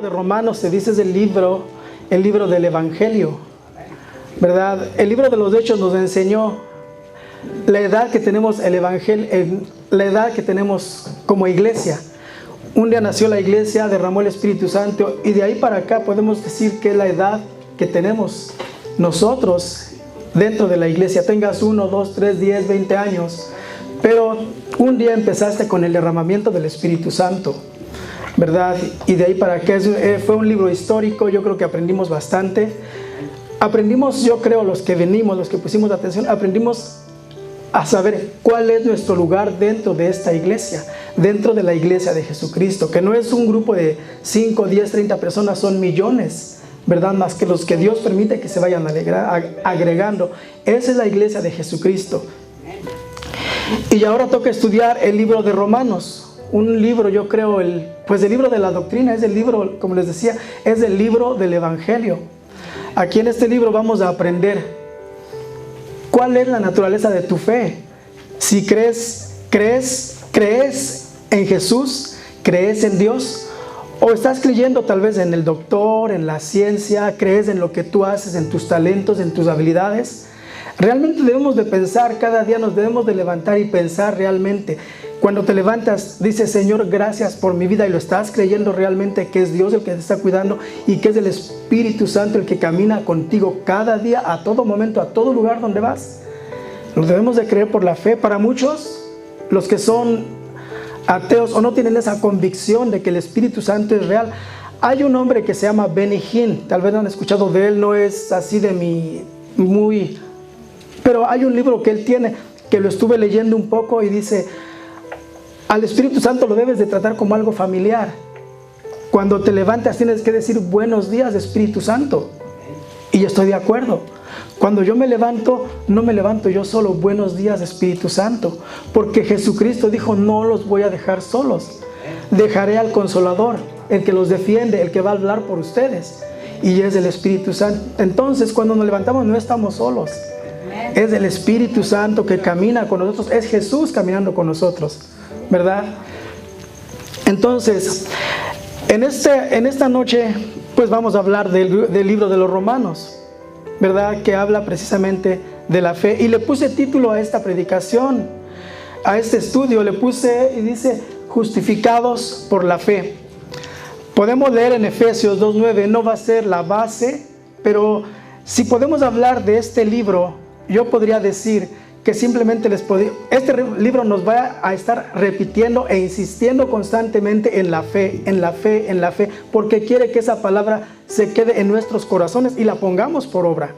de Romanos se dice es el libro del Evangelio, ¿verdad? El libro de los Hechos nos enseñó la edad que tenemos el Evangelio, la edad que tenemos como iglesia. Un día nació la iglesia, derramó el Espíritu Santo y de ahí para acá podemos decir que es la edad que tenemos nosotros dentro de la iglesia. Tengas 1, 2, 3, 10, 20 años, pero un día empezaste con el derramamiento del Espíritu Santo, ¿verdad? Y de ahí para acá fue un libro histórico. Yo creo que aprendimos bastante. Aprendimos, yo creo, los que venimos, los que pusimos atención, aprendimos a saber cuál es nuestro lugar dentro de esta iglesia, dentro de la iglesia de Jesucristo, que no es un grupo de 5, 10, 30 personas, son millones, ¿verdad? Más que los que Dios permite que se vayan agregando. Esa es la iglesia de Jesucristo. Y ahora toca estudiar el libro de Romanos, un libro, yo creo, pues el libro de la doctrina, es el libro, como les decía, es el libro del Evangelio. Aquí en este libro vamos a aprender cuál es la naturaleza de tu fe. Si crees en Jesús, crees en Dios, o estás creyendo tal vez en el doctor, en la ciencia, crees en lo que tú haces, en tus talentos, en tus habilidades. Realmente debemos de pensar, cada día nos debemos de levantar y pensar realmente. Cuando te levantas, dices: Señor, gracias por mi vida, y lo estás creyendo realmente que es Dios el que te está cuidando y que es el Espíritu Santo el que camina contigo cada día, a todo momento, a todo lugar donde vas. Lo debemos de creer por la fe. Para muchos, los que son ateos o no tienen esa convicción de que el Espíritu Santo es real, hay un hombre que se llama Benny Hinn, tal vez no han escuchado de él, no es así de pero hay un libro que él tiene, que lo estuve leyendo un poco, y dice: al Espíritu Santo lo debes de tratar como algo familiar. Cuando te levantas tienes que decir: buenos días, Espíritu Santo. Y estoy de acuerdo. Cuando yo me levanto, no me levanto yo solo: buenos días, Espíritu Santo. Porque Jesucristo dijo: no los voy a dejar solos. Dejaré al Consolador, el que los defiende, el que va a hablar por ustedes. Y es el Espíritu Santo. Entonces, cuando nos levantamos, no estamos solos. Es el Espíritu Santo que camina con nosotros. Es Jesús caminando con nosotros, ¿verdad? Entonces, en esta noche, pues vamos a hablar del libro de los Romanos, ¿verdad? Que habla precisamente de la fe. Y le puse título a esta predicación, a este estudio, le puse y dice: justificados por la fe. Podemos leer en Efesios 2:9, no va a ser la base, pero si podemos hablar de este libro, yo podría decir que simplemente este libro nos va a estar repitiendo e insistiendo constantemente en la fe, en la fe, en la fe, porque quiere que esa palabra se quede en nuestros corazones y la pongamos por obra.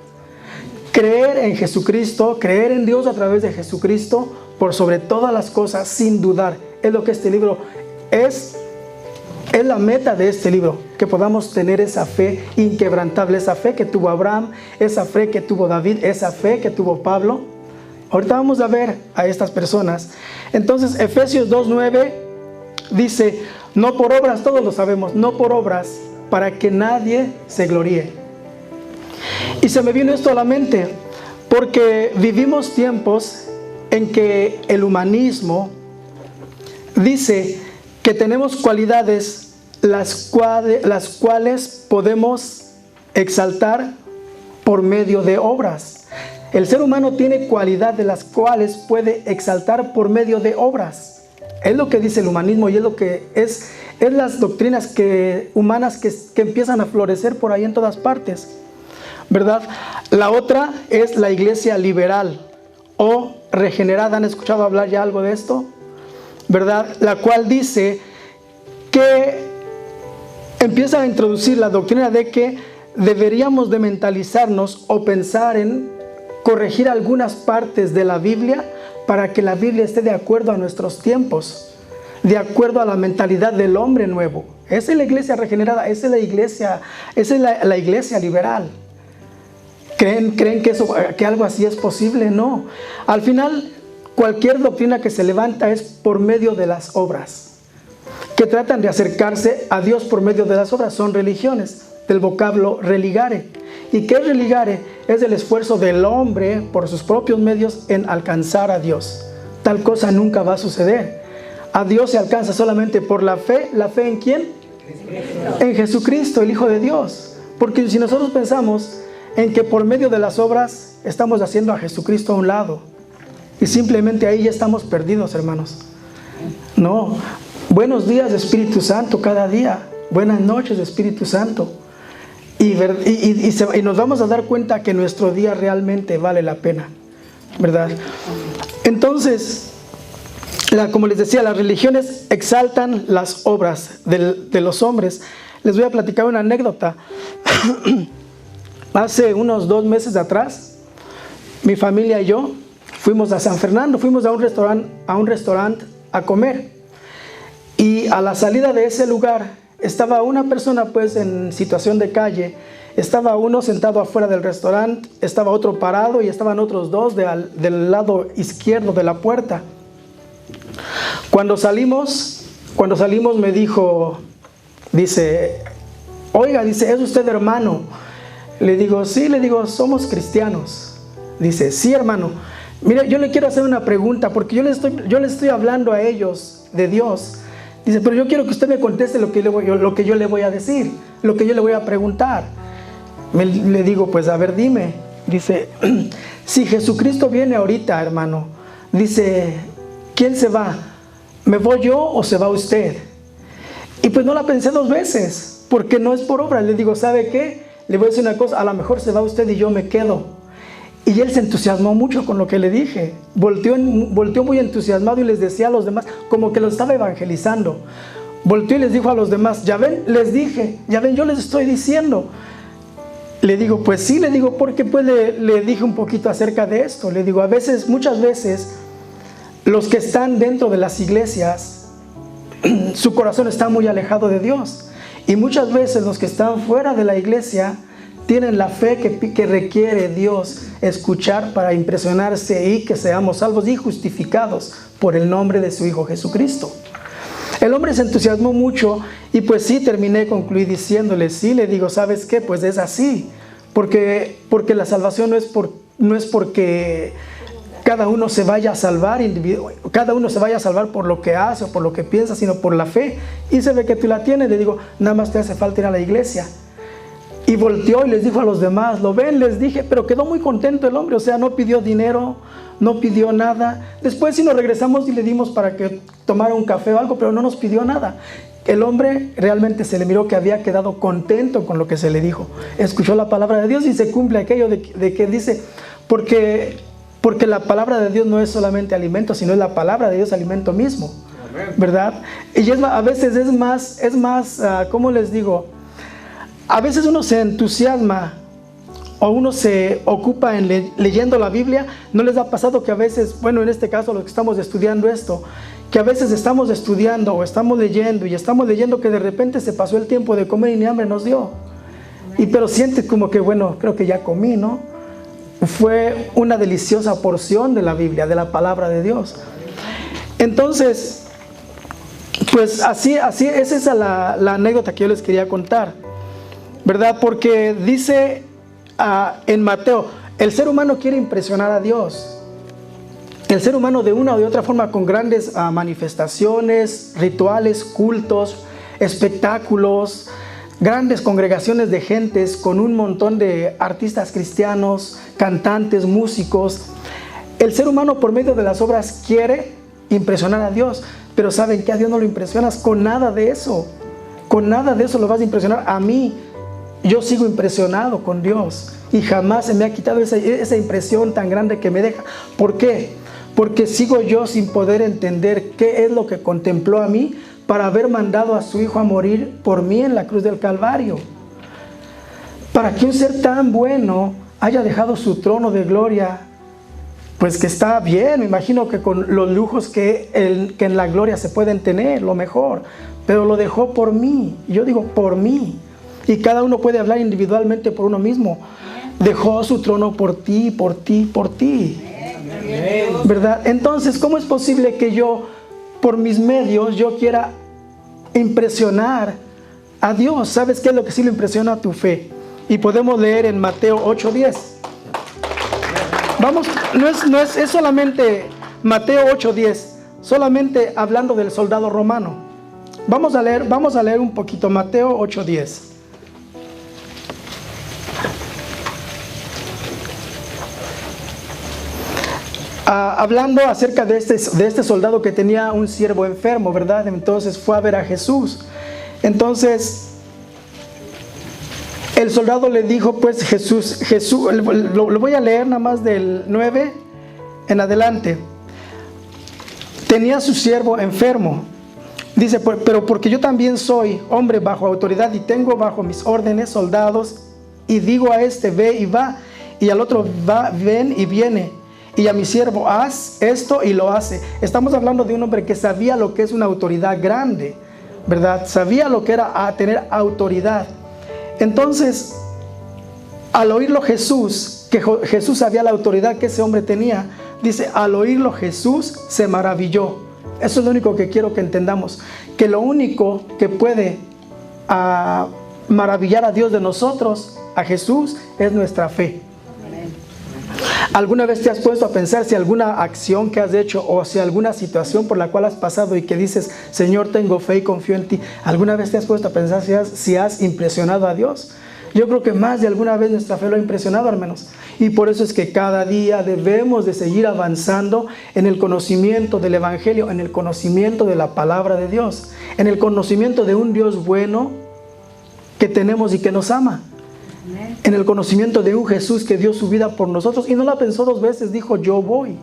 Creer en Jesucristo, creer en Dios a través de Jesucristo, por sobre todas las cosas, sin dudar, es lo que este libro es la meta de este libro, que podamos tener esa fe inquebrantable, esa fe que tuvo Abraham, esa fe que tuvo David, esa fe que tuvo Pablo. Ahorita vamos a ver a estas personas. Entonces, Efesios 2:9 dice: no por obras, todos lo sabemos, no por obras, para que nadie se gloríe. Y se me vino esto a la mente, porque vivimos tiempos en que el humanismo dice que tenemos cualidades las cuales podemos exaltar por medio de obras. El ser humano tiene cualidad de las cuales puede exaltar por medio de obras. Es lo que dice el humanismo y es lo que es las doctrinas humanas que empiezan a florecer por ahí en todas partes, ¿verdad? La otra es la iglesia liberal o regenerada. ¿Han escuchado hablar ya algo de esto? ¿Verdad? La cual dice que empieza a introducir la doctrina de que deberíamos de mentalizarnos o pensar en corregir algunas partes de la Biblia para que la Biblia esté de acuerdo a nuestros tiempos, de acuerdo a la mentalidad del hombre nuevo. Esa es la iglesia regenerada, esa es la iglesia liberal. ¿Creen que algo así es posible? No. Al final, cualquier doctrina que se levanta es por medio de las obras, que tratan de acercarse a Dios por medio de las obras. Son religiones, del vocablo religare. ¿Y qué es religare? Es el esfuerzo del hombre por sus propios medios en alcanzar a Dios. Tal cosa nunca va a suceder. A Dios se alcanza solamente por la fe. ¿La fe en quién? En Jesucristo, el Hijo de Dios. Porque si nosotros pensamos en que por medio de las obras estamos haciendo a Jesucristo a un lado, y simplemente ahí ya estamos perdidos, hermanos. No. Buenos días, Espíritu Santo, cada día. Buenas noches, Espíritu Santo. Y nos vamos a dar cuenta que nuestro día realmente vale la pena, ¿verdad? Entonces, como les decía, las religiones exaltan las obras de los hombres. Les voy a platicar una anécdota. Hace unos 2 meses atrás, mi familia y yo fuimos a San Fernando, fuimos a un restaurante a comer. Y a la salida de ese lugar estaba una persona pues en situación de calle, estaba uno sentado afuera del restaurante, estaba otro parado y estaban otros dos del lado izquierdo de la puerta. Cuando salimos me dijo, dice, oiga, dice, ¿es usted hermano? Le digo, sí, le digo, somos cristianos. Dice, sí, hermano. Mire, yo le quiero hacer una pregunta porque yo le estoy hablando a ellos de Dios. Dice, pero yo quiero que usted me conteste lo que yo le voy a decir, lo que yo le voy a preguntar. Le digo, pues a ver, dime. Dice, si Jesucristo viene ahorita, hermano, dice, ¿quién se va? ¿Me voy yo o se va usted? Y pues no la pensé 2 veces, porque no es por obra. Le digo, ¿sabe qué? Le voy a decir una cosa, a lo mejor se va usted y yo me quedo. Y él se entusiasmó mucho con lo que le dije. Volteó muy entusiasmado y les decía a los demás, como que lo estaba evangelizando. Volteó y les dijo a los demás, ya ven, les dije, ya ven, yo les estoy diciendo. Le digo, pues sí, le digo, porque pues le dije un poquito acerca de esto. Le digo, muchas veces, los que están dentro de las iglesias, su corazón está muy alejado de Dios. Y muchas veces los que están fuera de la iglesia tienen la fe que requiere Dios escuchar para impresionarse y que seamos salvos y justificados por el nombre de su Hijo Jesucristo. El hombre se entusiasmó mucho y pues sí, concluí diciéndole, sí, le digo, ¿sabes qué? Pues es así, porque la salvación no es porque cada uno se vaya a salvar por lo que hace o por lo que piensa, sino por la fe. Y se ve que tú la tienes. Le digo, nada más te hace falta ir a la iglesia. Y volteó y les dijo a los demás, ¿lo ven? Les dije, pero quedó muy contento el hombre, o sea, no pidió dinero, no pidió nada. Después sí nos regresamos y le dimos para que tomara un café o algo, pero no nos pidió nada. El hombre realmente se le miró que había quedado contento con lo que se le dijo. Escuchó la palabra de Dios y se cumple aquello de que dice, porque la palabra de Dios no es solamente alimento, sino es la palabra de Dios alimento mismo, ¿verdad? Y a veces es más, ¿cómo les digo? A veces uno se entusiasma o uno se ocupa en leyendo la Biblia. ¿No les ha pasado que a veces, bueno, en este caso los que estamos estudiando esto, que a veces estamos estudiando o estamos leyendo que de repente se pasó el tiempo de comer y ni hambre nos dio? Pero sientes como que, bueno, creo que ya comí, ¿no? Fue una deliciosa porción de la Biblia, de la palabra de Dios. Entonces, pues así esa es la anécdota que yo les quería contar, ¿verdad? Porque dice en Mateo, el ser humano quiere impresionar a Dios. El ser humano de una o de otra forma, con grandes manifestaciones, rituales, cultos, espectáculos, grandes congregaciones de gentes, con un montón de artistas cristianos, cantantes, músicos. El ser humano por medio de las obras quiere impresionar a Dios, pero ¿saben qué? A Dios no lo impresionas con nada de eso. Con nada de eso lo vas a impresionar. A mí, yo sigo impresionado con Dios y jamás se me ha quitado esa impresión tan grande que me deja. ¿Por qué? Porque sigo yo sin poder entender qué es lo que contempló a mí para haber mandado a su Hijo a morir por mí en la cruz del Calvario. Para que un ser tan bueno haya dejado su trono de gloria, pues que está bien, me imagino que con los lujos que en la gloria se pueden tener, lo mejor, pero lo dejó por mí. Yo digo por mí, y cada uno puede hablar individualmente por uno mismo. Dejó su trono por ti, por ti, por ti, ¿verdad? Entonces, ¿cómo es posible que yo, por mis medios, yo quiera impresionar a Dios? ¿Sabes qué es lo que sí lo impresiona? Tu fe. Y podemos leer en Mateo 8:10. Vamos, es solamente Mateo 8:10, solamente hablando del soldado romano. Vamos a leer un poquito, Mateo 8:10. Hablando acerca de este soldado que tenía un siervo enfermo, ¿verdad? Entonces fue a ver a Jesús. Entonces el soldado le dijo, pues Jesús, lo voy a leer nada más del 9 en adelante. Tenía su siervo enfermo. Dice, pero porque yo también soy hombre bajo autoridad y tengo bajo mis órdenes soldados, y digo a este, ve y va, y al otro, va, ven y viene, y a mi siervo, haz esto y lo hace. Estamos hablando de un hombre que sabía lo que es una autoridad grande, ¿verdad? Sabía lo que era tener autoridad. Entonces, al oírlo Jesús, que Jesús sabía la autoridad que ese hombre tenía, dice, al oírlo Jesús se maravilló. Eso es lo único que quiero que entendamos, que lo único que puede maravillar a Dios de nosotros, a Jesús, es nuestra fe. ¿Alguna vez te has puesto a pensar si alguna acción que has hecho o si alguna situación por la cual has pasado y que dices, Señor, tengo fe y confío en ti? ¿Alguna vez te has puesto a pensar si has impresionado a Dios? Yo creo que más de alguna vez nuestra fe lo ha impresionado, hermanos. Y por eso es que cada día debemos de seguir avanzando en el conocimiento del Evangelio, en el conocimiento de la palabra de Dios, en el conocimiento de un Dios bueno que tenemos y que nos ama. En el conocimiento de un Jesús que dio su vida por nosotros y no la pensó dos veces, dijo, yo voy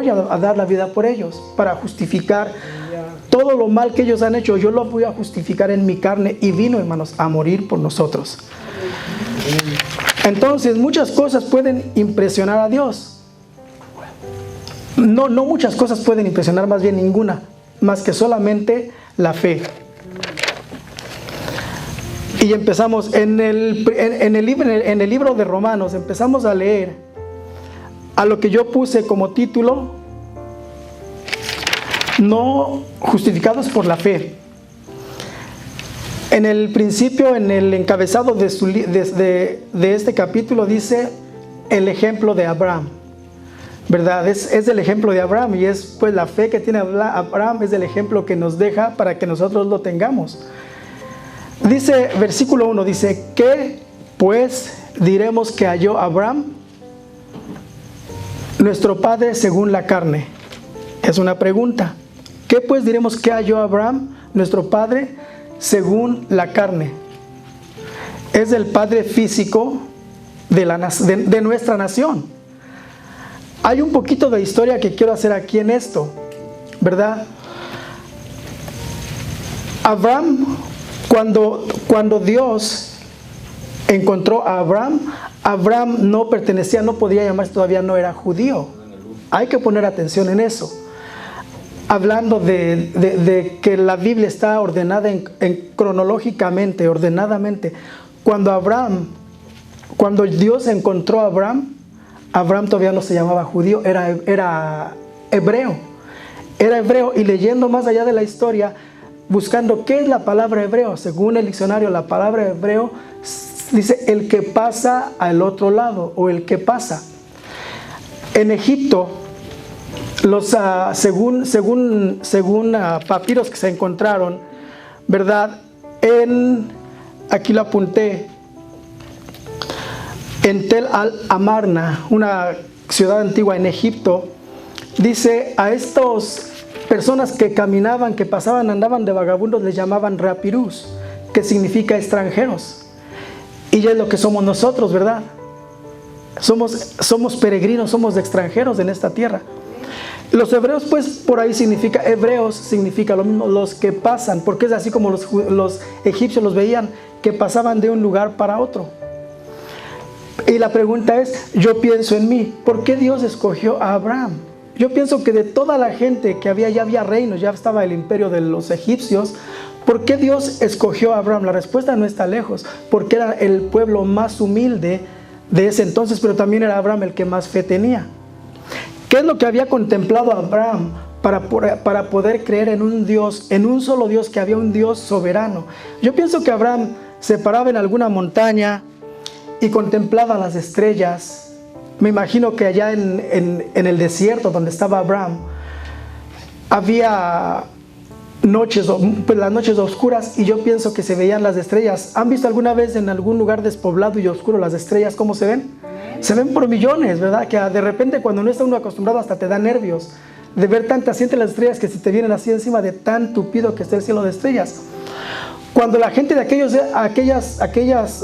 a dar la vida por ellos para justificar todo lo mal que ellos han hecho. Yo lo voy a justificar en mi carne, y vino, hermanos, a morir por nosotros. Entonces muchas cosas pueden impresionar a Dios. No muchas cosas pueden impresionar, más bien ninguna, más que solamente la fe. Y empezamos en el libro de Romanos, empezamos a leer a lo que yo puse como título, no justificados por la fe. En el principio, en el encabezado de este capítulo dice el ejemplo de Abraham, ¿verdad? Es el ejemplo de Abraham, y es pues la fe que tiene Abraham, es el ejemplo que nos deja para que nosotros lo tengamos. Dice, versículo 1, dice, ¿qué pues diremos que halló Abraham, nuestro padre según la carne? Es una pregunta. ¿Qué pues diremos que halló Abraham, nuestro padre según la carne? Es el padre físico de nuestra nación. Hay un poquito de historia que quiero hacer aquí en esto, ¿verdad? Abraham, cuando Dios encontró a Abraham no pertenecía, no podía llamarse, todavía no era judío. Hay que poner atención en eso. Hablando de que la Biblia está ordenada cronológicamente, ordenadamente. Cuando Dios encontró a Abraham todavía no se llamaba judío, era hebreo. Era hebreo, y leyendo más allá de la historia, buscando qué es la palabra hebreo, según el diccionario, la palabra hebreo dice el que pasa al otro lado, o el que pasa. En Egipto, según papiros que se encontraron, ¿verdad? Aquí lo apunté, en Tel al-Amarna, una ciudad antigua en Egipto, dice a estos personas que caminaban, que pasaban, andaban de vagabundos, les llamaban rapirús, que significa extranjeros. Y ya es lo que somos nosotros, ¿verdad? Somos peregrinos, somos extranjeros en esta tierra. Los hebreos, pues por ahí significa, hebreos significa lo mismo, los que pasan, porque es así como los egipcios los veían, que pasaban de un lugar para otro. Y la pregunta es, yo pienso en mí, ¿por qué Dios escogió a Abraham? Yo pienso que de toda la gente que ya había reinos, ya estaba el imperio de los egipcios. ¿Por qué Dios escogió a Abraham? La respuesta no está lejos, porque era el pueblo más humilde de ese entonces, pero también era Abraham el que más fe tenía. ¿Qué es lo que había contemplado Abraham para poder creer en un Dios, en un solo Dios, que había un Dios soberano? Yo pienso que Abraham se paraba en alguna montaña y contemplaba las estrellas. Me imagino que allá en el desierto donde estaba Abraham, había pues las noches oscuras, y yo pienso que se veían las estrellas. ¿Han visto alguna vez en algún lugar despoblado y oscuro las estrellas cómo se ven? Se ven por millones, ¿verdad? Que de repente cuando no está uno acostumbrado hasta te da nervios de ver tantas, sientes las estrellas que se te vienen así encima de tan tupido que está el cielo de estrellas. Cuando la gente de aquellas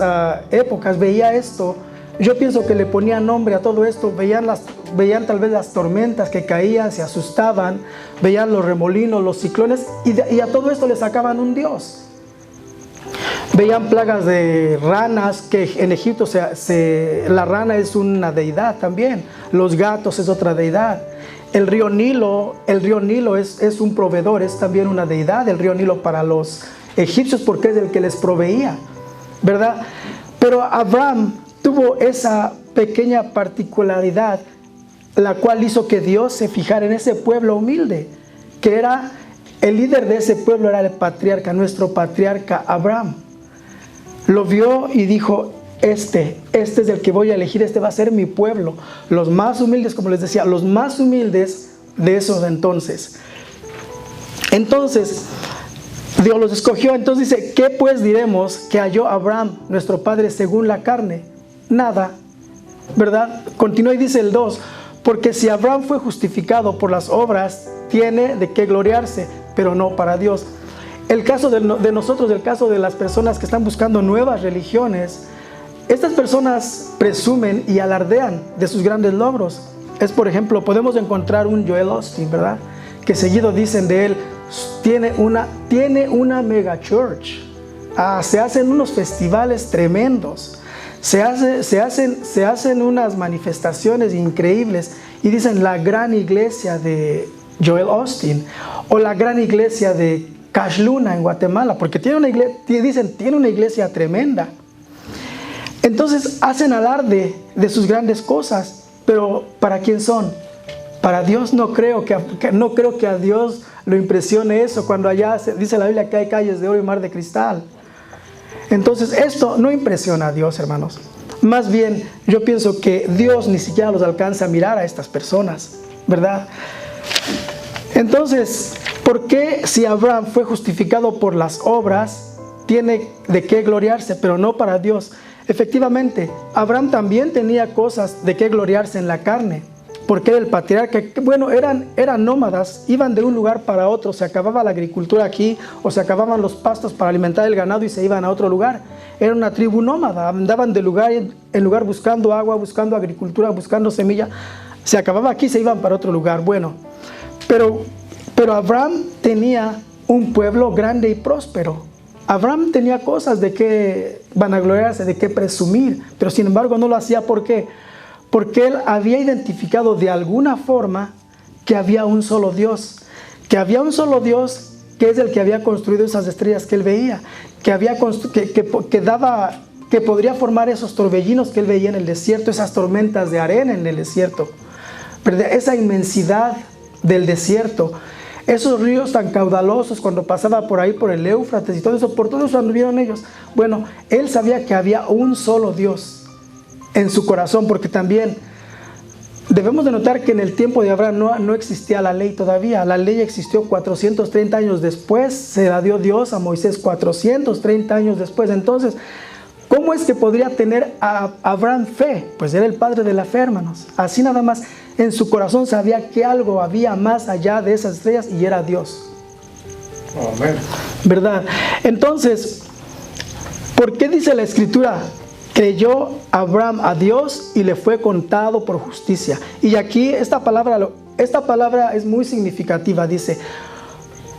épocas veía esto, yo pienso que le ponían nombre a todo esto. Veían tal vez las tormentas que caían, se asustaban, veían los remolinos, los ciclones, y a todo esto le sacaban un dios. Veían plagas de ranas, que en Egipto la rana es una deidad también. Los gatos es otra deidad. El río Nilo es un proveedor, es también una deidad, el río Nilo para los egipcios, porque es el que les proveía, ¿verdad? Pero Abraham tuvo esa pequeña particularidad, la cual hizo que Dios se fijara en ese pueblo humilde, que era el líder de ese pueblo, era el patriarca, nuestro patriarca Abraham. Lo vio y dijo: este es el que voy a elegir, este va a ser mi pueblo. Los más humildes, como les decía, los más humildes de esos entonces. Entonces, Dios los escogió. Entonces dice: ¿qué pues diremos que halló Abraham, nuestro padre, según la carne? Nada, ¿verdad? Continúa y dice el 2: porque si Abraham fue justificado por las obras, tiene de qué gloriarse, pero no para Dios. El caso de nosotros, el caso de las personas que están buscando nuevas religiones, estas personas presumen y alardean de sus grandes logros. Es, por ejemplo, podemos encontrar un Joel Osteen, ¿verdad? Que seguido dicen de él: tiene una mega church. Se hacen unos festivales tremendos. Se hacen unas manifestaciones increíbles. Y dicen la gran iglesia de Joel Osteen, o la gran iglesia de Cash Luna en Guatemala, porque tiene una iglesia tremenda. Entonces hacen alarde de sus grandes cosas, pero ¿para quién son? Para Dios. No creo que a Dios lo impresione eso, cuando allá dice la Biblia que hay calles de oro y mar de cristal. Entonces esto no impresiona a Dios, hermanos. Más bien, yo pienso que Dios ni siquiera los alcanza a mirar a estas personas, ¿verdad? Entonces, ¿por qué si Abraham fue justificado por las obras, tiene de qué gloriarse, pero no para Dios? Efectivamente, Abraham también tenía cosas de qué gloriarse en la carne, porque era el patriarca. Bueno, eran nómadas, iban de un lugar para otro. Se acababa la agricultura aquí, o se acababan los pastos para alimentar el ganado y se iban a otro lugar. Era una tribu nómada, andaban de lugar en lugar buscando agua, buscando agricultura, buscando semilla. Se acababa aquí, se iban para otro lugar. Bueno, pero Abraham tenía un pueblo grande y próspero. Abraham tenía cosas de qué vanagloriarse, de qué presumir, pero sin embargo no lo hacía. ¿Por qué? Porque él había identificado de alguna forma que había un solo Dios, que es el que había construido esas estrellas que él veía, que podría formar esos torbellinos que él veía en el desierto, esas tormentas de arena en el desierto, esa inmensidad del desierto, esos ríos tan caudalosos cuando pasaba por ahí por el Éufrates y todo eso, por todo eso anduvieron ellos. Bueno, él sabía que había un solo Dios en su corazón, porque también debemos de notar que en el tiempo de Abraham no existía la ley todavía. La ley existió 430 años después, se la dio Dios a Moisés 430 años después. Entonces, ¿cómo es que podría tener a Abraham fe? Pues era el padre de la fe, hermanos. Así nada más, en su corazón sabía que algo había más allá de esas estrellas y era Dios. Amén. ¿Verdad? Entonces, ¿por qué dice la Escritura? Creyó Abraham a Dios y le fue contado por justicia. Y aquí esta palabra es muy significativa. Dice,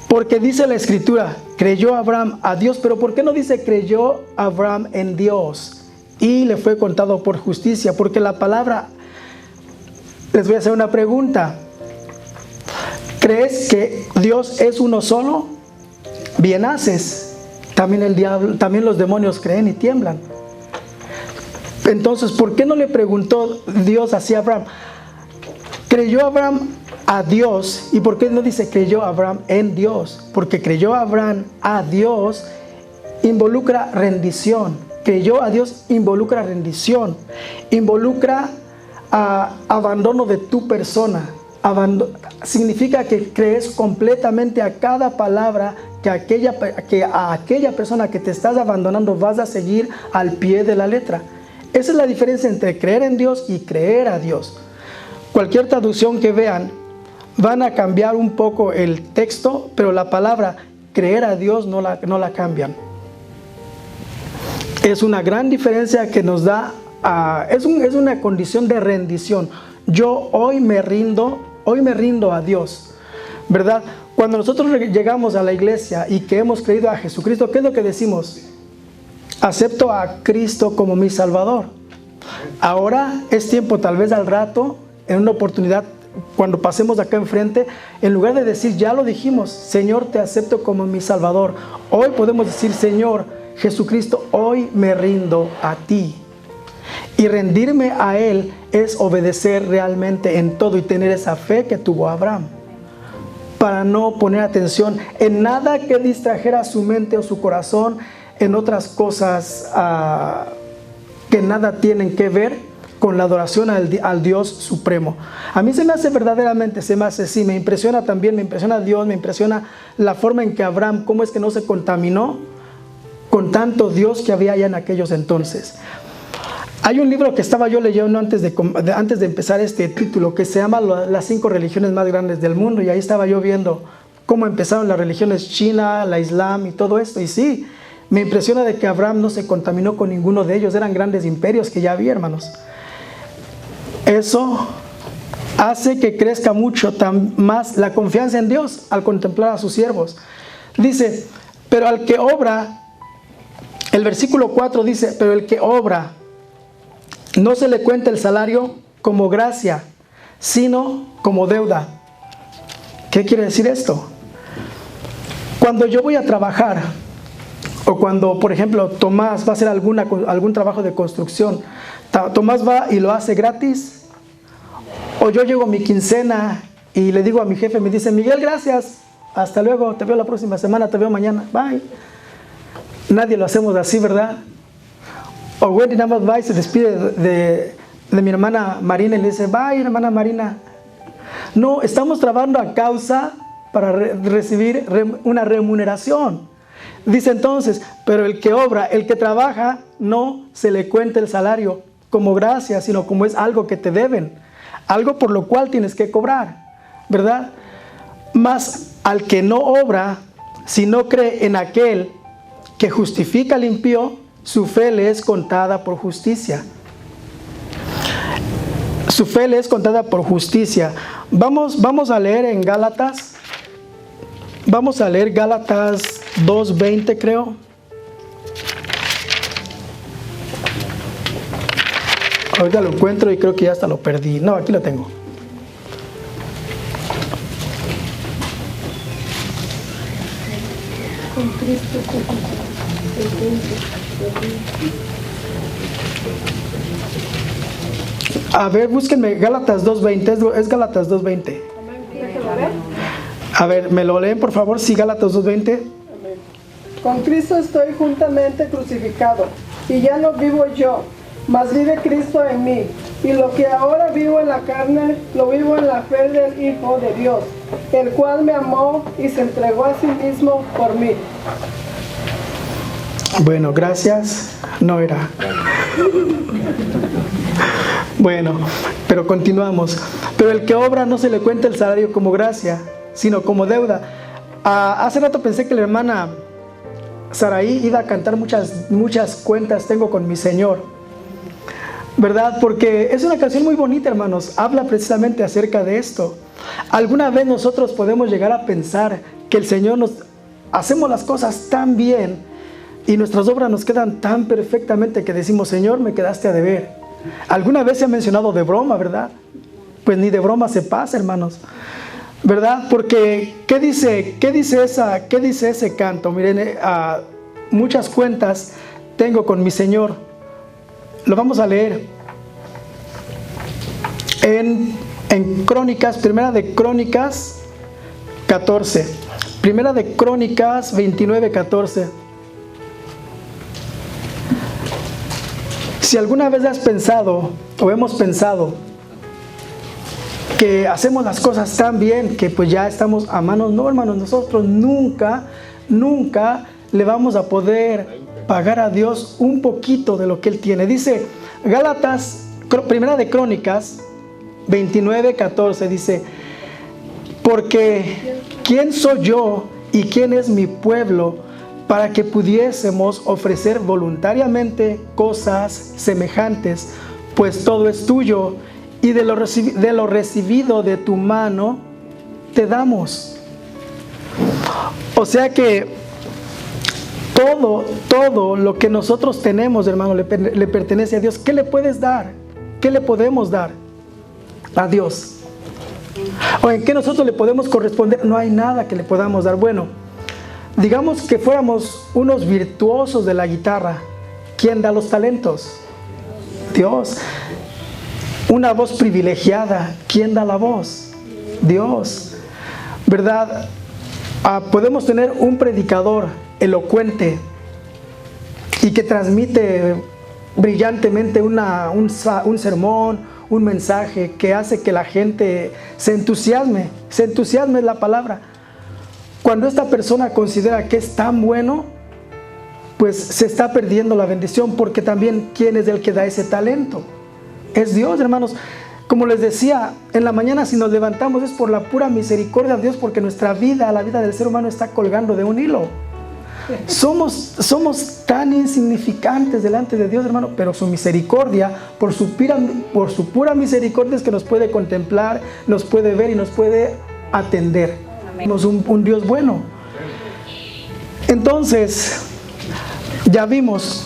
porque dice la Escritura, creyó Abraham a Dios. Pero ¿por qué no dice creyó Abraham en Dios y le fue contado por justicia? Porque la palabra, les voy a hacer una pregunta. ¿Crees que Dios es uno solo? Bien haces. También los demonios creen y tiemblan. Entonces, ¿por qué no le preguntó Dios así a Abraham? Creyó Abraham a Dios. ¿Y por qué no dice creyó Abraham en Dios? Porque creyó Abraham a Dios involucra rendición. Creyó a Dios involucra rendición. Involucra abandono de tu persona. significa que crees completamente a cada palabra que a aquella persona que te estás abandonando vas a seguir al pie de la letra. Esa es la diferencia entre creer en Dios y creer a Dios. Cualquier traducción que vean, van a cambiar un poco el texto, pero la palabra creer a Dios no la cambian. Es una gran diferencia que nos da, es una condición de rendición. Yo hoy me rindo a Dios, ¿verdad? Cuando nosotros llegamos a la iglesia y que hemos creído a Jesucristo, ¿qué es lo que decimos? Acepto a Cristo como mi Salvador. Ahora es tiempo, tal vez al rato, en una oportunidad, cuando pasemos acá enfrente, en lugar de decir, ya lo dijimos, Señor, te acepto como mi Salvador. Hoy podemos decir, Señor Jesucristo, hoy me rindo a ti. Y rendirme a Él es obedecer realmente en todo y tener esa fe que tuvo Abraham, para no poner atención en nada que distrajera su mente o su corazón en otras cosas que nada tienen que ver con la adoración al Dios supremo. A mí se me hace verdaderamente, sí, me impresiona también, me impresiona Dios, me impresiona la forma en que Abraham, cómo es que no se contaminó con tanto Dios que había allá en aquellos entonces. Hay un libro que estaba yo leyendo antes de empezar este título, que se llama Las 5 religiones más grandes del mundo, y ahí estaba yo viendo cómo empezaron las religiones China, la Islam y todo esto, y sí, me impresiona de que Abraham no se contaminó con ninguno de ellos, eran grandes imperios que ya había, hermanos. Eso hace que crezca mucho más la confianza en Dios al contemplar a sus siervos. Dice, pero al que obra, el versículo 4 dice, pero el que obra, no se le cuenta el salario como gracia, sino como deuda. ¿Qué quiere decir esto? Cuando yo voy a trabajar, o cuando, por ejemplo, Tomás va a hacer algún trabajo de construcción, Tomás va y lo hace gratis, o yo llego a mi quincena y le digo a mi jefe, me dice, Miguel, gracias, hasta luego, te veo la próxima semana, te veo mañana, bye. Nadie lo hacemos así, ¿verdad? O Wendy nada más va y se despide de mi hermana Marina y le dice, bye, hermana Marina. No, estamos trabajando a causa para recibir una remuneración. Dice entonces, pero el que obra, el que trabaja, no se le cuenta el salario como gracia, sino como es algo que te deben, algo por lo cual tienes que cobrar, ¿verdad? Mas al que no obra, si no cree en aquel que justifica al impío, su fe le es contada por justicia. Su fe le es contada por justicia. Vamos a leer en Gálatas. Vamos a leer Gálatas 2:20, creo. Ahorita lo encuentro y creo que ya hasta lo perdí. No, aquí lo tengo. Con Cristo. A ver, búsquenme Gálatas 2:20, es Gálatas 2:20. A ver, ¿me lo leen por favor? Sí, Gálatas 2:20. Con Cristo estoy juntamente crucificado, y ya no vivo yo, mas vive Cristo en mí. Y lo que ahora vivo en la carne, lo vivo en la fe del Hijo de Dios, el cual me amó y se entregó a sí mismo por mí. Bueno, gracias. No era. Bueno, pero continuamos. Pero el que obra no se le cuenta el salario como gracia, sino como deuda. Hace rato pensé que la hermana Saraí iba a cantar muchas cuentas tengo con mi Señor, ¿verdad? Porque es una canción muy bonita, hermanos. Habla precisamente acerca de esto. Alguna vez nosotros podemos llegar a pensar que el Señor hacemos las cosas tan bien y nuestras obras nos quedan tan perfectamente que decimos, Señor, me quedaste a deber. Alguna vez se ha mencionado de broma, ¿verdad? Pues ni de broma se pasa, hermanos, ¿verdad? Porque ¿qué dice ese canto? Miren, muchas cuentas tengo con mi Señor. Lo vamos a leer en Crónicas, Primera de Crónicas 14, Primera de Crónicas 29:14. Si alguna vez has pensado o hemos pensado que hacemos las cosas tan bien que pues ya estamos a manos. No, hermanos, nosotros nunca le vamos a poder pagar a Dios un poquito de lo que Él tiene. Dice Gálatas, Primera de Crónicas 29:14, dice: porque ¿quién soy yo y quién es mi pueblo para que pudiésemos ofrecer voluntariamente cosas semejantes? Pues todo es tuyo, y de lo recibido de tu mano te damos. O sea que todo lo que nosotros tenemos, hermano, le pertenece a Dios. ¿Qué le puedes dar? ¿Qué le podemos dar a Dios? ¿O en qué nosotros le podemos corresponder? No hay nada que le podamos dar. Bueno, digamos que fuéramos unos virtuosos de la guitarra. ¿Quién da los talentos? Dios. Una voz privilegiada. ¿Quién da la voz? Dios. ¿Verdad? Podemos tener un predicador elocuente y que transmite brillantemente un sermón, un mensaje que hace que la gente se entusiasme. Se entusiasme es la palabra. Cuando esta persona considera que es tan bueno, pues se está perdiendo la bendición, porque también ¿quién es el que da ese talento? Es Dios, hermanos. Como les decía, en la mañana si nos levantamos es por la pura misericordia de Dios, porque nuestra vida, la vida del ser humano está colgando de un hilo. Somos tan insignificantes delante de Dios, hermano, pero su misericordia, por su pura misericordia es que nos puede contemplar, nos puede ver y nos puede atender. Tenemos un Dios bueno. Entonces, ya vimos,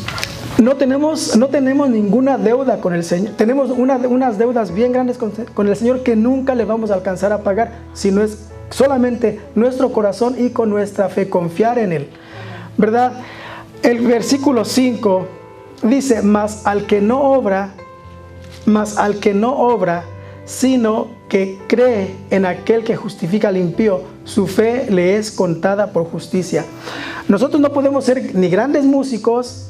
no tenemos ninguna deuda con el Señor. Tenemos unas deudas bien grandes con el Señor que nunca le vamos a alcanzar a pagar, si no es solamente nuestro corazón y con nuestra fe, confiar en Él. ¿Verdad? El versículo 5 dice: mas al que no obra, sino que cree en aquel que justifica al impío, su fe le es contada por justicia. Nosotros no podemos ser ni grandes músicos,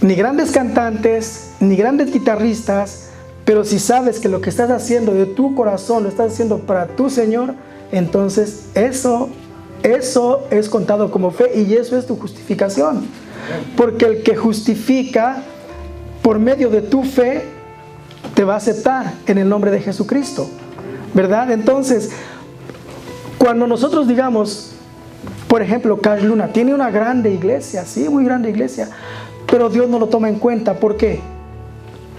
ni grandes cantantes, ni grandes guitarristas, pero si sabes que lo que estás haciendo de tu corazón lo estás haciendo para tu Señor, entonces eso es contado como fe, y eso es tu justificación. Porque el que justifica por medio de tu fe te va a aceptar en el nombre de Jesucristo, ¿verdad? Entonces, cuando nosotros digamos, por ejemplo, Cash Luna tiene una grande iglesia, sí, muy grande iglesia, pero Dios no lo toma en cuenta. ¿Por qué?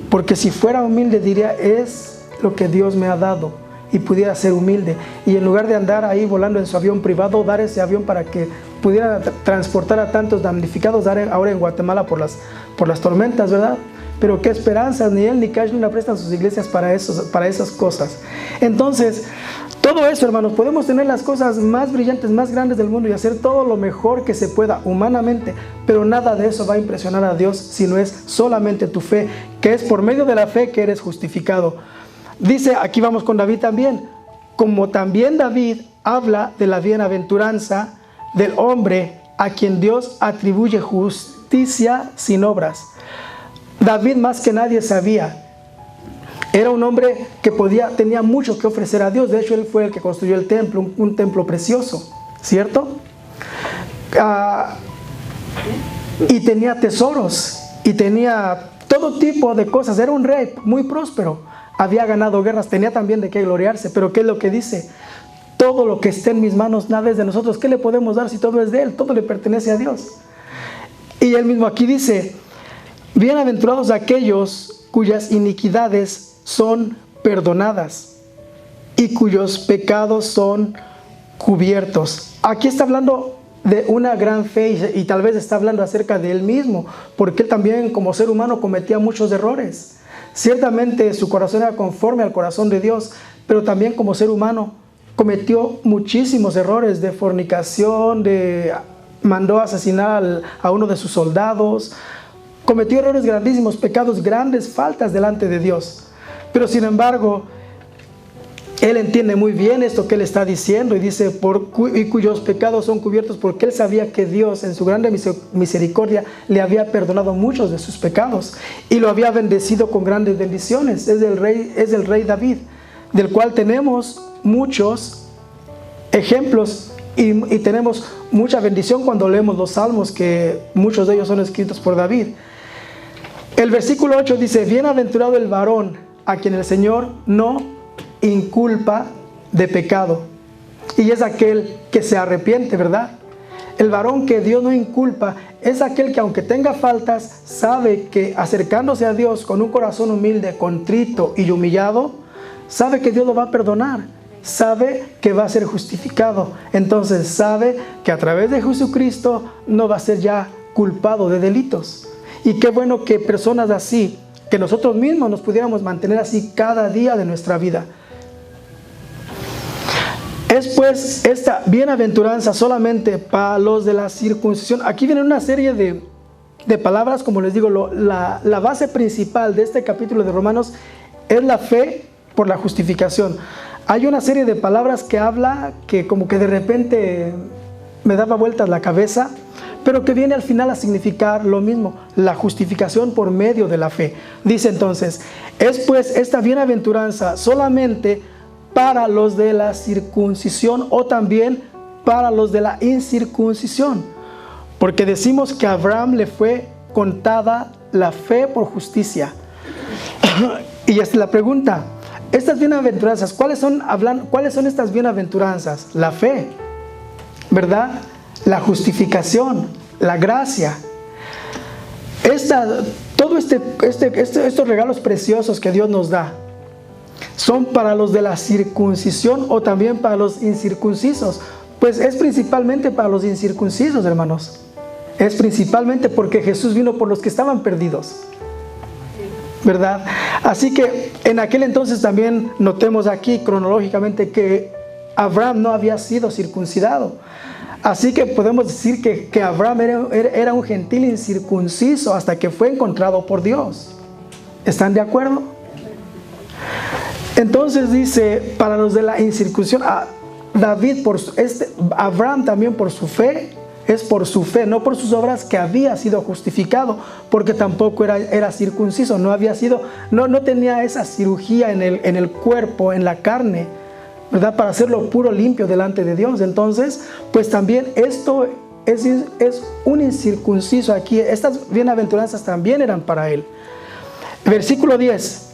Porque si fuera humilde diría: es lo que Dios me ha dado, y pudiera ser humilde, y en lugar de andar ahí volando en su avión privado, dar ese avión para que pudiera transportar a tantos damnificados ahora en Guatemala por las tormentas, ¿verdad? Pero qué esperanzas, ni él ni Cash Luna prestan sus iglesias para esas cosas. Entonces, todo eso, hermanos, podemos tener las cosas más brillantes, más grandes del mundo y hacer todo lo mejor que se pueda humanamente, pero nada de eso va a impresionar a Dios si no es solamente tu fe, que es por medio de la fe que eres justificado. Dice, aquí vamos con David también: como también David habla de la bienaventuranza del hombre a quien Dios atribuye justicia sin obras. David más que nadie sabía, era un hombre que tenía mucho que ofrecer a Dios. De hecho, él fue el que construyó el templo, un templo precioso, ¿cierto? Y tenía tesoros, y tenía todo tipo de cosas. Era un rey muy próspero. Había ganado guerras, tenía también de qué gloriarse. Pero ¿qué es lo que dice? Todo lo que esté en mis manos, nada es de nosotros. ¿Qué le podemos dar si todo es de Él? Todo le pertenece a Dios. Y Él mismo aquí dice: bienaventurados aquellos cuyas iniquidades son perdonadas y cuyos pecados son cubiertos. Aquí está hablando de una gran fe, y tal vez está hablando acerca de Él mismo, porque Él también como ser humano cometía muchos errores. Ciertamente su corazón era conforme al corazón de Dios, pero también como ser humano cometió muchísimos errores de fornicación, mandó a asesinar a uno de sus soldados, cometió errores grandísimos, pecados grandes, faltas delante de Dios. Pero sin embargo, Él entiende muy bien esto que Él está diciendo, y dice: y cuyos pecados son cubiertos, porque Él sabía que Dios en su grande misericordia le había perdonado muchos de sus pecados y lo había bendecido con grandes bendiciones. Es el rey David. del cual tenemos muchos ejemplos y tenemos mucha bendición cuando leemos los salmos, que muchos de ellos son escritos por David. El versículo 8 dice: bienaventurado el varón a quien el Señor no inculpa de pecado. Y es aquel que se arrepiente, ¿verdad? El varón que Dios no inculpa es aquel que, aunque tenga faltas, sabe que acercándose a Dios con un corazón humilde, contrito y humillado, sabe que Dios lo va a perdonar, sabe que va a ser justificado. Entonces sabe que a través de Jesucristo no va a ser ya culpado de delitos. Y qué bueno que personas así, que nosotros mismos nos pudiéramos mantener así cada día de nuestra vida. Es pues esta bienaventuranza solamente para los de la circuncisión. Aquí viene una serie de palabras, como les digo, la base principal de este capítulo de Romanos es la fe por la justificación. Hay una serie de palabras que habla que como que de repente me daba vueltas la cabeza, pero que viene al final a significar lo mismo, la justificación por medio de la fe. Dice entonces: es pues esta bienaventuranza solamente para los de la circuncisión o también para los de la incircuncisión, porque decimos que a Abraham le fue contada la fe por justicia. Y esta es la pregunta: estas bienaventuranzas, ¿cuáles son estas bienaventuranzas? La fe, ¿verdad? La justificación, la gracia. Todos estos regalos preciosos que Dios nos da son para los de la circuncisión o también para los incircuncisos. Pues es principalmente para los incircuncisos, hermanos. Es principalmente porque Jesús vino por los que estaban perdidos, ¿verdad? Así que en aquel entonces también notemos aquí cronológicamente que Abraham no había sido circuncidado. Así que podemos decir que Abraham era un gentil incircunciso hasta que fue encontrado por Dios. ¿Están de acuerdo? Entonces dice, para los de la incircuncisión, Abraham también por su fe, es por su fe, no por sus obras, que había sido justificado, porque tampoco era circunciso, no tenía esa cirugía en el cuerpo, en la carne, ¿verdad? Para hacerlo puro, limpio delante de Dios. Entonces, pues también esto es un incircunciso aquí. Estas bienaventuranzas también eran para él. Versículo 10.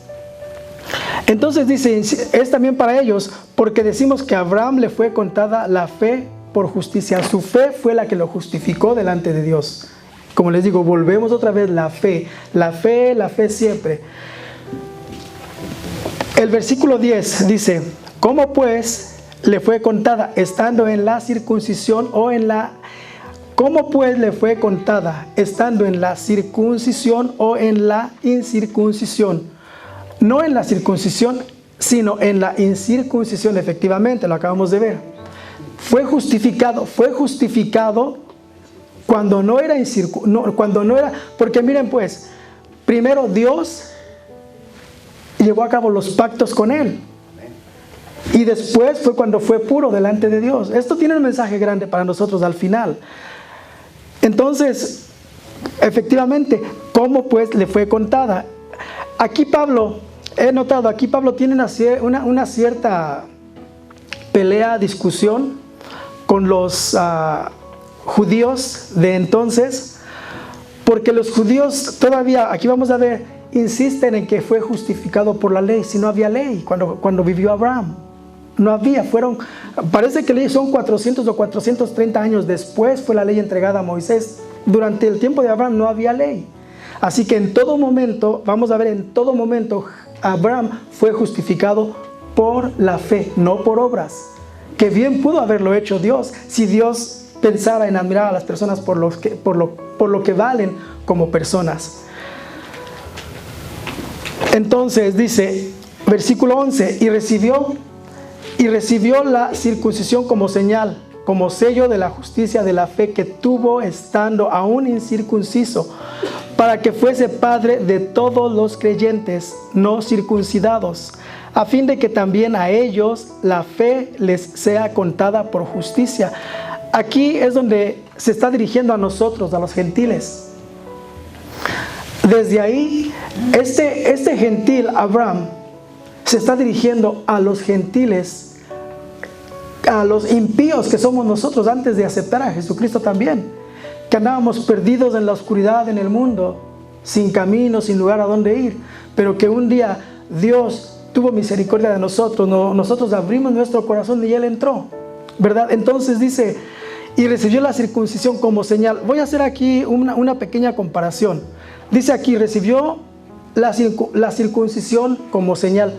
Entonces dice, es también para ellos, porque decimos que a Abraham le fue contada la fe por justicia. Su fe fue la que lo justificó delante de Dios. Como les digo, volvemos otra vez, la fe siempre. El versículo 10 dice: ¿cómo pues le fue contada estando en la circuncisión o en la... ¿Cómo pues le fue contada estando en la circuncisión o en la incircuncisión? No en la circuncisión, sino en la incircuncisión, efectivamente, lo acabamos de ver. Fue justificado cuando no era porque miren pues, primero Dios llevó a cabo los pactos con él. Y después fue cuando fue puro delante de Dios. Esto tiene un mensaje grande para nosotros al final. Entonces, efectivamente, ¿cómo pues le fue contada? Aquí Pablo tiene una cierta pelea, discusión con los judíos de entonces, porque los judíos todavía, aquí vamos a ver, insisten en que fue justificado por la ley, si no había ley cuando vivió Abraham. No había, parece que son 400 o 430 años después fue la ley entregada a Moisés. Durante el tiempo de Abraham no había ley. Así que en todo momento, vamos a ver, en todo momento Abraham fue justificado por la fe, no por obras. Que bien pudo haberlo hecho Dios, si Dios pensara en admirar a las personas por lo que valen como personas. Entonces dice, versículo 11, y recibió la circuncisión como señal, como sello de la justicia de la fe que tuvo estando aún incircunciso, para que fuese padre de todos los creyentes no circuncidados, a fin de que también a ellos la fe les sea contada por justicia. Aquí es donde se está dirigiendo a nosotros, a los gentiles. Desde ahí, este gentil Abraham se está dirigiendo a los gentiles, a los impíos que somos nosotros antes de aceptar a Jesucristo también, que andábamos perdidos en la oscuridad en el mundo, sin camino, sin lugar a dónde ir, pero que un día Dios tuvo misericordia de nosotros, nosotros abrimos nuestro corazón y Él entró, ¿verdad? Entonces dice, y recibió la circuncisión como señal. Voy a hacer aquí una pequeña comparación. Dice aquí, recibió la circuncisión como señal.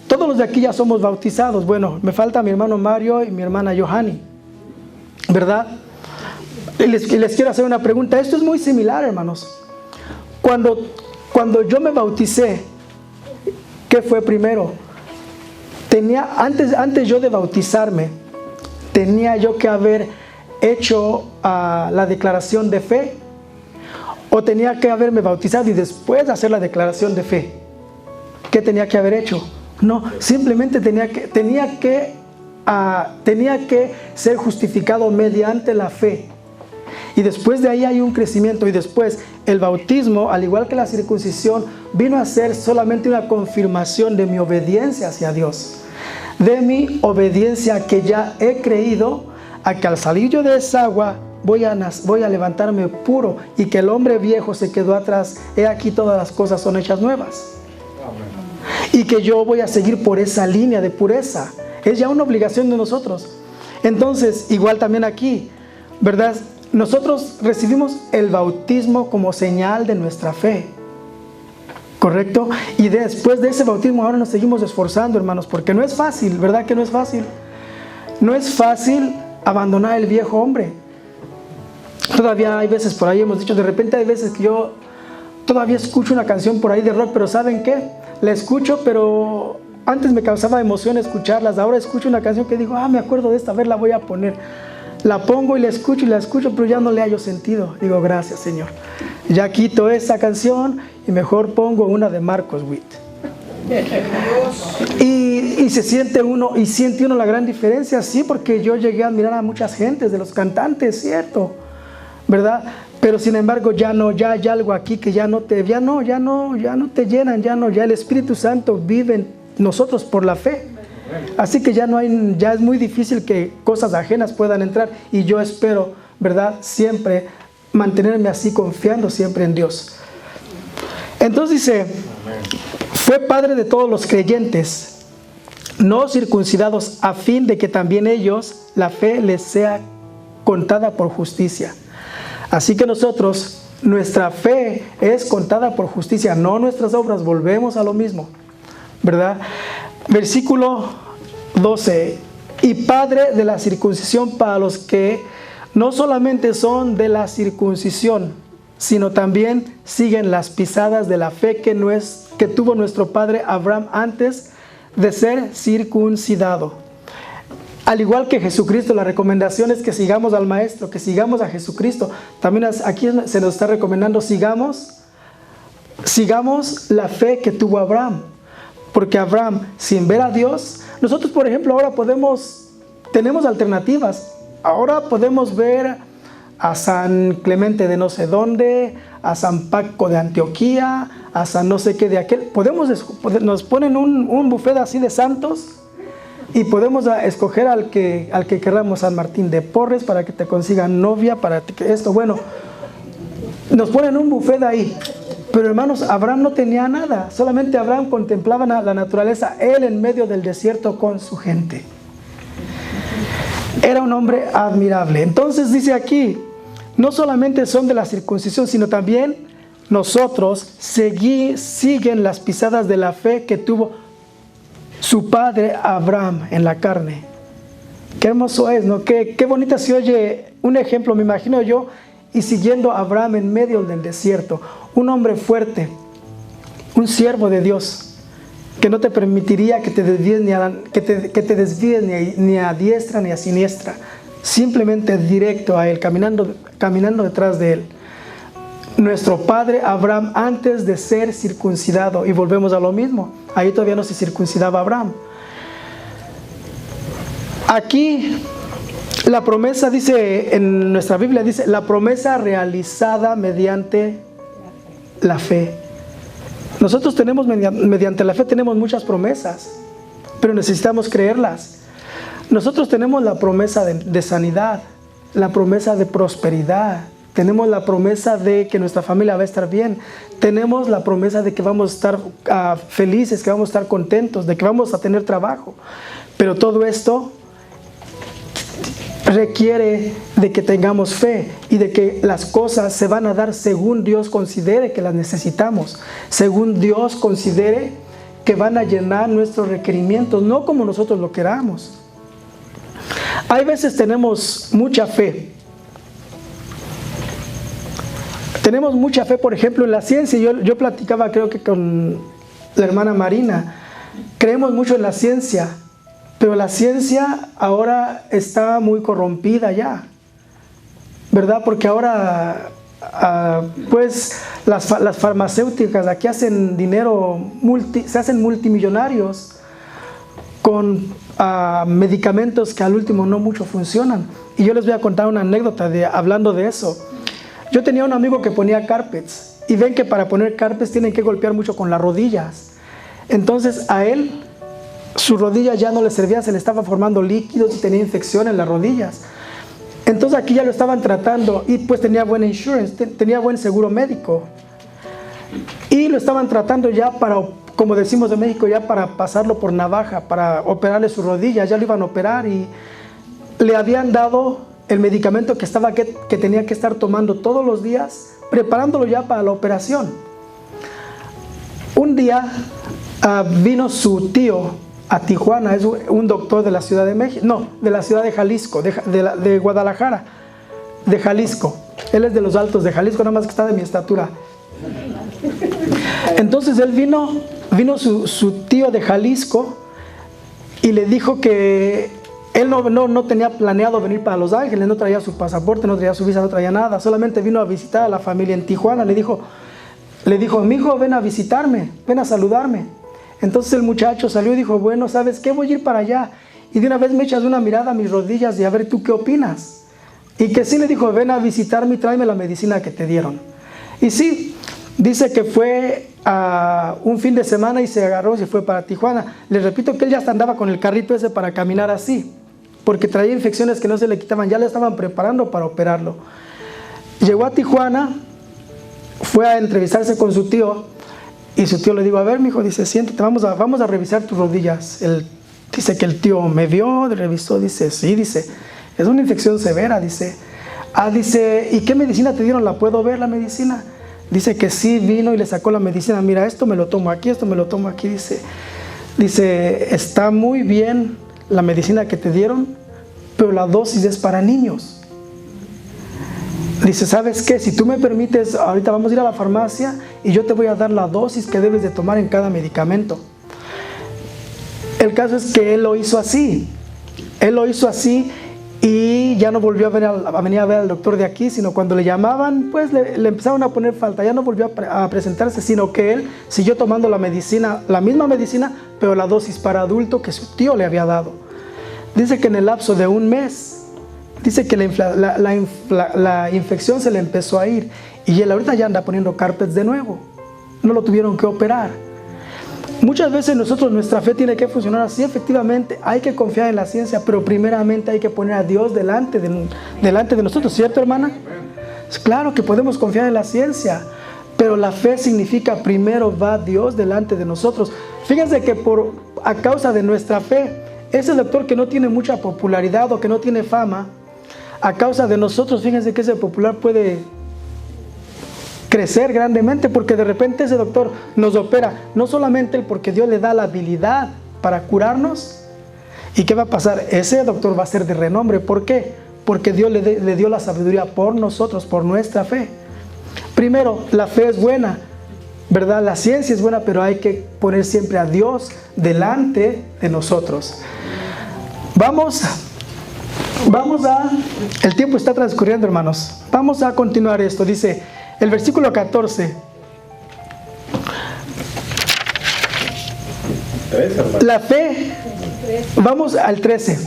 Todos los de aquí ya somos bautizados. Bueno, me falta mi hermano Mario y mi hermana Johanny, ¿verdad? Y les quiero hacer una pregunta. Esto es muy similar, hermanos. Cuando yo me bauticé, ¿qué fue primero? Antes yo de bautizarme, tenía yo que haber hecho la declaración de fe, o tenía que haberme bautizado y después hacer la declaración de fe. ¿Qué tenía que haber hecho? No, simplemente tenía que ser justificado mediante la fe. Y después de ahí hay un crecimiento, y después el bautismo, al igual que la circuncisión, vino a ser solamente una confirmación de mi obediencia hacia Dios, de mi obediencia que ya he creído, a que al salir yo de esa agua voy a levantarme puro, y que el hombre viejo se quedó atrás. He aquí todas las cosas son hechas nuevas. Y que yo voy a seguir por esa línea de pureza. Es ya una obligación de nosotros. Entonces, igual también aquí, ¿verdad? Nosotros recibimos el bautismo como señal de nuestra fe, ¿correcto? Y después de ese bautismo ahora nos seguimos esforzando, hermanos, porque no es fácil, ¿verdad que no es fácil? No es fácil abandonar el viejo hombre. Todavía hay veces, por ahí hemos dicho, de repente hay veces que yo todavía escucho una canción por ahí de rock, pero ¿saben qué? La escucho, pero antes me causaba emoción escucharlas. Ahora escucho una canción que digo, me acuerdo de esta, a ver, la voy a poner. La pongo y la escucho, pero ya no le hallo sentido. Digo, gracias, Señor. Ya quito esa canción y mejor pongo una de Marcos Witt. Y siente uno la gran diferencia, sí, porque yo llegué a admirar a muchas gentes de los cantantes, cierto, ¿verdad? Pero sin embargo ya hay algo aquí que ya no te llenan, ya el Espíritu Santo vive en nosotros por la fe. Así que ya es muy difícil que cosas ajenas puedan entrar, y yo espero, ¿verdad?, siempre mantenerme así, confiando siempre en Dios. Entonces dice, fue padre de todos los creyentes, no circuncidados, a fin de que también ellos, la fe les sea contada por justicia. Así que nosotros, nuestra fe es contada por justicia, no nuestras obras. Volvemos a lo mismo, ¿verdad? Versículo 12. Y padre de la circuncisión para los que no solamente son de la circuncisión, sino también siguen las pisadas de la fe que tuvo nuestro padre Abraham antes de ser circuncidado. Al igual que Jesucristo, la recomendación es que sigamos al Maestro, que sigamos a Jesucristo. También aquí se nos está recomendando, sigamos la fe que tuvo Abraham. Porque Abraham, sin ver a Dios, nosotros, por ejemplo, ahora tenemos alternativas. Ahora podemos ver a San Clemente de no sé dónde, a San Paco de Antioquía, a San no sé qué de aquel. Nos ponen un buffet así de santos, y podemos escoger al que queramos, San Martín de Porres, para que te consigan novia, para que esto, bueno, nos ponen un buffet ahí. Pero hermanos, Abraham no tenía nada, solamente Abraham contemplaba la naturaleza, él en medio del desierto con su gente. Era un hombre admirable. Entonces dice aquí, no solamente son de la circuncisión, sino también nosotros siguen las pisadas de la fe que tuvo su padre Abraham en la carne. Qué hermoso es, ¿no? Qué bonita se oye un ejemplo, me imagino yo, y siguiendo a Abraham en medio del desierto, un hombre fuerte, un siervo de Dios, que no te permitiría que te desvíes ni a diestra ni a siniestra, simplemente directo a él, caminando detrás de él. Nuestro padre Abraham antes de ser circuncidado, y volvemos a lo mismo, ahí todavía no se circuncidaba Abraham. Aquí la promesa dice, en nuestra Biblia dice, la promesa realizada mediante la fe. Nosotros tenemos, mediante la fe tenemos muchas promesas, pero necesitamos creerlas. Nosotros tenemos la promesa de sanidad, la promesa de prosperidad, tenemos la promesa de que nuestra familia va a estar bien, tenemos la promesa de que vamos a estar felices, que vamos a estar contentos, de que vamos a tener trabajo. Pero todo esto requiere de que tengamos fe y de que las cosas se van a dar según Dios considere que las necesitamos, según Dios considere que van a llenar nuestros requerimientos, no como nosotros lo queramos. Hay veces tenemos mucha fe. Tenemos mucha fe, por ejemplo, en la ciencia. Yo platicaba, creo que con la hermana Marina, creemos mucho en la ciencia, pero la ciencia ahora está muy corrompida ya, ¿verdad? Porque ahora, pues, las farmacéuticas aquí hacen dinero, se hacen multimillonarios con medicamentos que al último no mucho funcionan. Y yo les voy a contar una anécdota hablando de eso. Yo tenía un amigo que ponía carpets, y ven que para poner carpets tienen que golpear mucho con las rodillas. Entonces a él, su rodilla ya no le servía, se le estaba formando líquidos y tenía infección en las rodillas. Entonces aquí ya lo estaban tratando y pues tenía buena insurance, tenía buen seguro médico. Y lo estaban tratando ya para, como decimos en México, ya para pasarlo por navaja, para operarle su rodilla, ya lo iban a operar y le habían dado el medicamento que tenía que estar tomando todos los días, preparándolo ya para la operación. Un día vino su tío a Tijuana, es un doctor de la Ciudad de México, no, de la ciudad de Jalisco, de Guadalajara, de Jalisco. Él es de los Altos de Jalisco, nada más que está de mi estatura. Entonces él vino su tío de Jalisco y le dijo que él no tenía planeado venir para Los Ángeles, no traía su pasaporte, no traía su visa, no traía nada, solamente vino a visitar a la familia en Tijuana. Le dijo, mi hijo, ven a visitarme, ven a saludarme. Entonces el muchacho salió y dijo, bueno, ¿sabes qué? Voy a ir para allá. Y de una vez me echas una mirada a mis rodillas y a ver tú qué opinas. Y que sí, le dijo, ven a visitarme y tráeme la medicina que te dieron. Y sí, dice que fue a un fin de semana y se agarró y se fue para Tijuana. Les repito que él ya hasta andaba con el carrito ese para caminar así, porque traía infecciones que no se le quitaban, ya le estaban preparando para operarlo. Llegó a Tijuana, fue a entrevistarse con su tío, y su tío le dijo, a ver, mijo, dice, siéntate, vamos a revisar tus rodillas. Él dice que el tío me vio, revisó, dice, sí, dice, es una infección severa, dice. Dice, ¿y qué medicina te dieron? ¿La puedo ver, la medicina? Dice que sí, vino y le sacó la medicina. Mira, esto me lo tomo aquí, esto me lo tomo aquí. Dice, está muy bien la medicina que te dieron, pero la dosis es para niños. Dice, ¿sabes qué? Si tú me permites, ahorita vamos a ir a la farmacia y yo te voy a dar la dosis que debes de tomar en cada medicamento. El caso es que él lo hizo así. Él lo hizo así y ya no volvió a venir a ver al doctor de aquí, sino cuando le llamaban, pues le empezaron a poner falta. Ya no volvió a presentarse, sino que él siguió tomando la medicina, la misma medicina, pero la dosis para adulto que su tío le había dado. Dice que en el lapso de un mes, dice que la infección se le empezó a ir y él ahorita ya anda poniendo carpets de nuevo. No lo tuvieron que operar. Muchas veces nuestra fe tiene que funcionar así. Efectivamente, hay que confiar en la ciencia, pero primeramente hay que poner a Dios delante de nosotros, ¿cierto, hermana? Claro que podemos confiar en la ciencia, pero la fe significa primero va Dios delante de nosotros. Fíjense que a causa de nuestra fe, ese doctor que no tiene mucha popularidad o que no tiene fama, a causa de nosotros, fíjense que ese popular puede crecer grandemente, porque de repente ese doctor nos opera, no solamente él, porque Dios le da la habilidad para curarnos. ¿Y qué va a pasar? Ese doctor va a ser de renombre. ¿Por qué? Porque Dios le dio la sabiduría por nosotros, por nuestra fe. Primero, la fe es buena, ¿verdad? La ciencia es buena, pero hay que poner siempre a Dios delante de nosotros. El tiempo está transcurriendo, hermanos. Vamos a continuar esto. Dice el versículo 14. La fe, vamos al 13.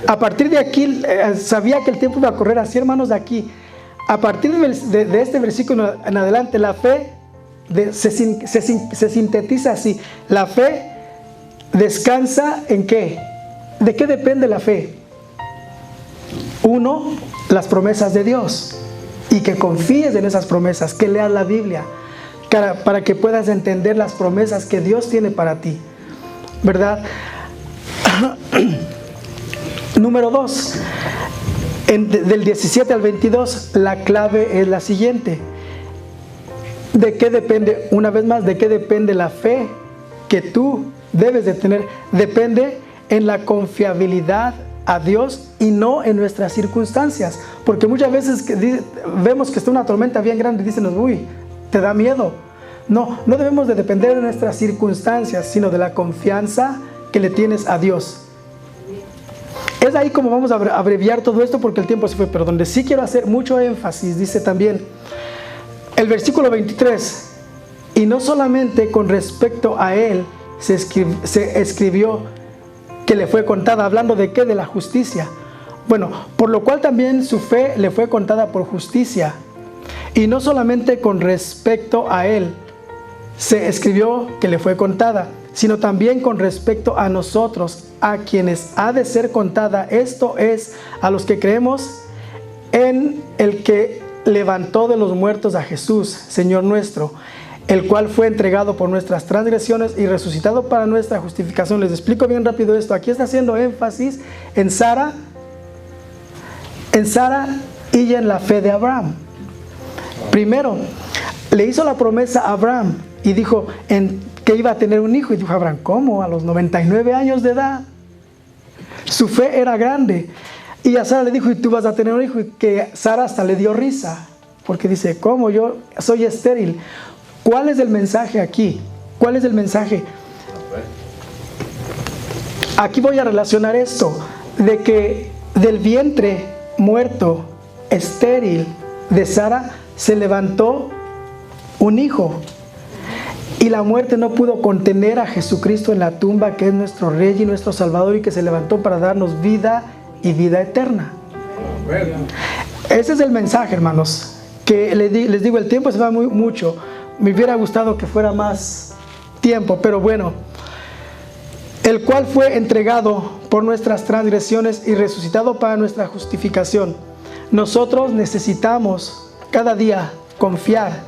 A partir de aquí, sabía que el tiempo iba a correr así, hermanos, de aquí. A partir de este versículo en adelante, la fe se sintetiza así. La fe descansa ¿en qué? ¿De qué depende la fe? Uno, las promesas de Dios. Y que confíes en esas promesas, que leas la Biblia, para que puedas entender las promesas que Dios tiene para ti, ¿verdad? Número 2, del 17 al 22, la clave es la siguiente. ¿De qué depende? Una vez más, ¿de qué depende la fe que tú debes de tener? Depende en la confiabilidad a Dios y no en nuestras circunstancias, porque muchas veces vemos que está una tormenta bien grande y dicen, uy, te da miedo. No debemos de depender de nuestras circunstancias, sino de la confianza que le tienes a Dios. Es ahí como vamos a abreviar todo esto porque el tiempo se fue, pero donde sí quiero hacer mucho énfasis, dice también el versículo 23, y no solamente con respecto a él se escribió que le fue contada, hablando de qué, de la justicia. Bueno, por lo cual también su fe le fue contada por justicia. Y no solamente con respecto a él se escribió que le fue contada, sino también con respecto a nosotros, a quienes ha de ser contada. Esto es, a los que creemos en el que levantó de los muertos a Jesús, Señor nuestro, el cual fue entregado por nuestras transgresiones y resucitado para nuestra justificación. Les explico bien rápido esto. Aquí está haciendo énfasis en Sara y en la fe de Abraham. Primero, le hizo la promesa a Abraham y dijo que iba a tener un hijo. Y dijo Abraham, ¿cómo? A los 99 años de edad. Su fe era grande. Y a Sara le dijo, y tú vas a tener un hijo. Y que Sara hasta le dio risa, porque dice, ¿cómo? Yo soy estéril. ¿Cuál es el mensaje aquí? ¿Cuál es el mensaje? Aquí voy a relacionar esto, de que del vientre muerto, estéril de Sara, se levantó un hijo. Y la muerte no pudo contener a Jesucristo en la tumba, que es nuestro Rey y nuestro Salvador, y que se levantó para darnos vida y vida eterna. Ese es el mensaje, hermanos, que les digo, el tiempo se va mucho. Me hubiera gustado que fuera más tiempo, pero bueno. El cual fue entregado por nuestras transgresiones y resucitado para nuestra justificación. Nosotros necesitamos cada día confiar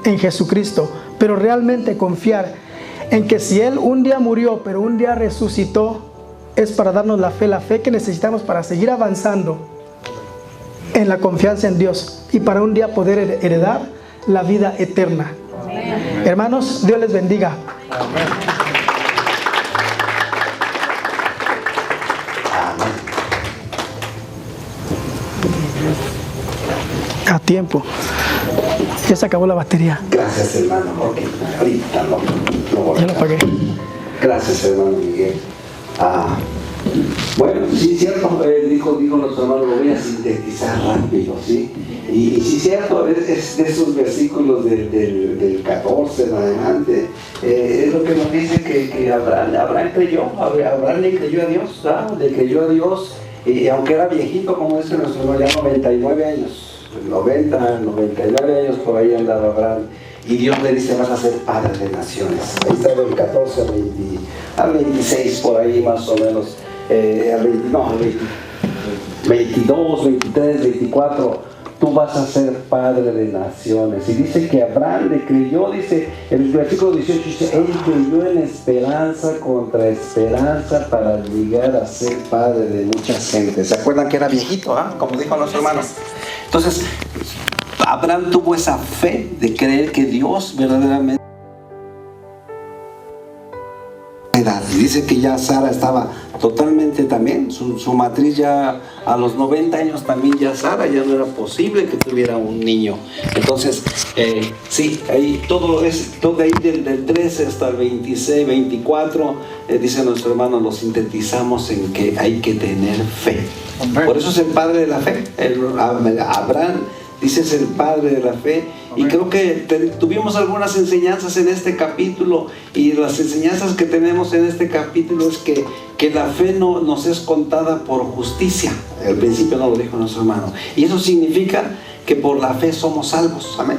en Jesucristo, pero realmente confiar en que si Él un día murió, pero un día resucitó, es para darnos la fe que necesitamos para seguir avanzando en la confianza en Dios y para un día poder heredar la vida eterna. Amén. Hermanos, Dios les bendiga. Amén. A tiempo. Ya se acabó la batería. Gracias, hermano. Ok, ahorita ya lo apagué. Gracias, hermano Miguel. Bueno, sí, cierto, dijo nuestro hermano, lo voy a sintetizar rápido, ¿sí? Y sí, cierto, es de esos versículos del 14 en adelante, es lo que nos dice que Abraham le creyó a Dios, ¿verdad? Le creyó a Dios, y aunque era viejito, como dice nuestro hermano, ya 99 años, 99 años por ahí andaba Abraham. Y Dios le dice, vas a ser padre de naciones. Ahí está del 14 al 26, por ahí más o menos. 22, 23, 24. Tú vas a ser padre de naciones. Y dice que Abraham le creyó, dice, en el versículo 18, dice, él creyó en esperanza contra esperanza para llegar a ser padre de muchas gentes. ¿Se acuerdan que era viejito, como dijo nuestro hermano? Entonces, Abraham tuvo esa fe de creer que Dios verdaderamente. Y dice que ya Sara estaba totalmente también, su matriz ya a los 90 años también ya Sara, ya no era posible que tuviera un niño. Entonces, sí, ahí todo ahí del 13 hasta el 26, 24, dice nuestro hermano, lo sintetizamos en que hay que tener fe. Por eso es el padre de la fe. Abraham, dice, es el padre de la fe. Y creo que tuvimos algunas enseñanzas en este capítulo, y las enseñanzas que tenemos en este capítulo es que la fe no nos es contada por justicia. Al principio no lo dijo nuestro hermano, y eso significa que por la fe somos salvos. Amén.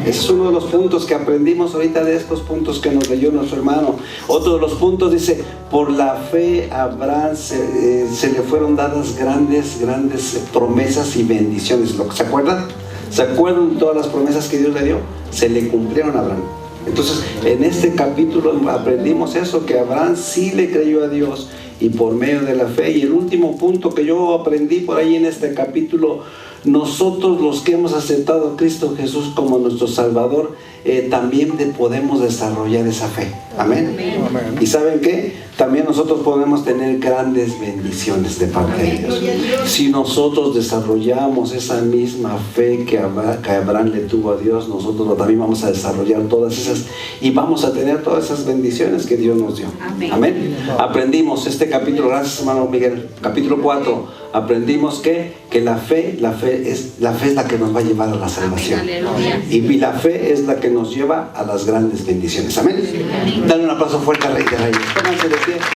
Ese es uno de los puntos que aprendimos ahorita, de estos puntos que nos leyó nuestro hermano. Otro de los puntos dice, por la fe a Abraham se le fueron dadas grandes promesas y bendiciones. ¿Se acuerdan? ¿Se acuerdan de todas las promesas que Dios le dio? Se le cumplieron a Abraham. Entonces, en este capítulo aprendimos eso, que Abraham sí le creyó a Dios y por medio de la fe. Y el último punto que yo aprendí por ahí en este capítulo, nosotros los que hemos aceptado a Cristo Jesús como nuestro Salvador, también podemos desarrollar esa fe. Amén. Amén. ¿Y saben qué? También nosotros podemos tener grandes bendiciones de parte de Dios. Si nosotros desarrollamos esa misma fe que Abraham le tuvo a Dios, nosotros también vamos a desarrollar todas esas y vamos a tener todas esas bendiciones que Dios nos dio. Amén. Aprendimos este capítulo, gracias hermano Miguel, capítulo 4, aprendimos que la fe es la que nos va a llevar a la salvación. Y la fe es la que nos lleva a las grandes bendiciones. Amén. Dale un aplauso fuerte al Rey de Reyes. Pónganse de pie.